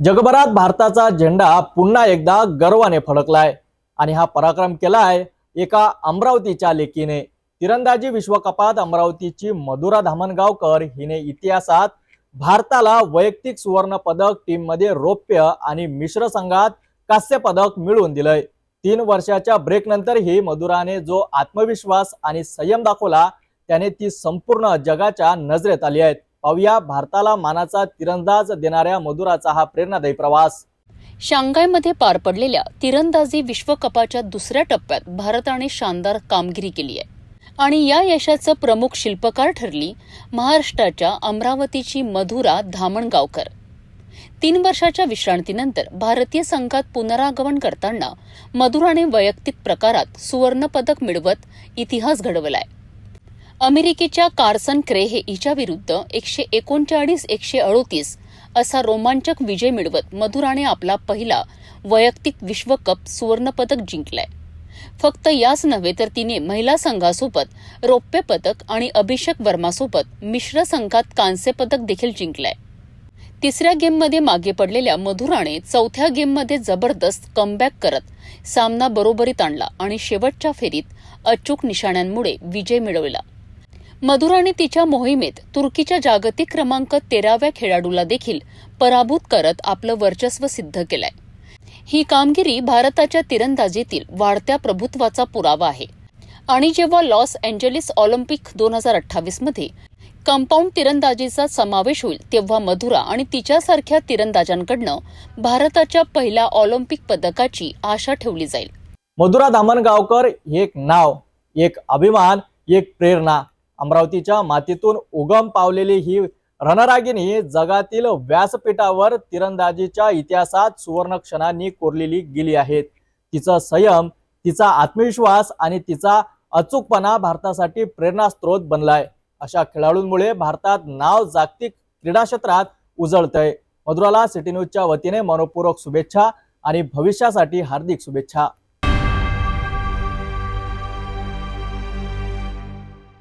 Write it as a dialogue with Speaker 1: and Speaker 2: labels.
Speaker 1: जगभरात भारताचा झेंडा पुन्हा एकदा गर्वाने फडकलाय आणि हा पराक्रम केलाय एका अमरावतीच्या लेकीने। तिरंदाजी विश्वकपात अमरावतीची मधुरा धामणगावकर हिने इतिहासात भारताला वैयक्तिक सुवर्ण पदक, टीम मध्ये रौप्य आणि मिश्र संघात कांस्य पदक मिळवून दिलंय। 3 वर्षाच्या ब्रेक नंतर ही मधुराने जो आत्मविश्वास आणि संयम दाखवला त्याने ती संपूर्ण जगाच्या नजरेत आली आहे। पाहूया भारताला मानाचा तिरंदाज देणाऱ्या मधुराचा हा प्रेरणादायी प्रवास।
Speaker 2: शांघायमध्ये पार पडलेल्या तिरंदाजी विश्वकपाच्या दुसऱ्या टप्प्यात भारताने शानदार कामगिरी केली आहे आणि या यशाचं प्रमुख शिल्पकार ठरली महाराष्ट्राच्या अमरावतीची मधुरा धामणगावकर। 3 वर्षाच्या विश्रांतीनंतर भारतीय संघात पुनरागमन करताना मधुराने वैयक्तिक प्रकारात सुवर्ण पदक मिळवत इतिहास घडवलाय। अमेरिकेच्या कार्सन क्रेहे हिच्या विरुद्ध 139-138 असा रोमांचक विजय मिळवत मधुराने आपला पहिला वैयक्तिक विश्वकप सुवर्णपदक जिंकलाय। फक्त याच नव्हे तर तिने महिला संघासोबत रौप्य पदक आणि अभिषेक वर्मासोबत मिश्र संघात कांस्य पदक देखील जिंकलाय। तिसऱ्या गेममध्ये मागे पडलेल्या मधुराने चौथ्या गेममध्ये जबरदस्त कमबॅक करत सामना बरोबरीत आणला आणि शेवटच्या फेरीत अचूक निशाण्यांमुळे विजय मिळवला। मधुराने तिच्या मोहिमेत तुर्कीच्या जागतिक क्रमांक 13व्या खेळाडूला देखील पराभूत करत आपलं वर्चस्व सिद्ध केलंय। ही कामगिरी भारताच्या तिरंदाजीतील वाढत्या प्रभुत्वाचा पुरावा आहे आणि जेव्हा लॉस एंजेलिस ऑलिम्पिक 2028 मध्ये कंपाऊंड तिरंदाजीचा समावेश होईल तेव्हा मधुरा आणि तिच्यासारख्या तिरंदाजांकडनं भारताच्या पहिल्या ऑलिम्पिक पदकाची आशा ठेवली जाईल।
Speaker 1: मधुरा धामणगावकर एक नाव, एक अभिमान, एक प्रेरणा। अमरावतीच्या मातीतून उगम पावलेली ही रणरागिणी जगातील व्यासपीठावर तिरंदाजीच्या इतिहासात सुवर्ण क्षणांनी कोरलेली गेली आहेत। तिचा संयम, तिचा आत्मविश्वास आणि तिचा अचूकपणा भारतासाठी प्रेरणास्त्रोत बनलाय। अशा खेळाडूंमुळे भारतात नाव जागतिक क्रीडा क्षेत्रात उजळतंय। मधुराला सिटी न्यूजच्या वतीने मनपूर्वक शुभेच्छा आणि भविष्यासाठी हार्दिक शुभेच्छा।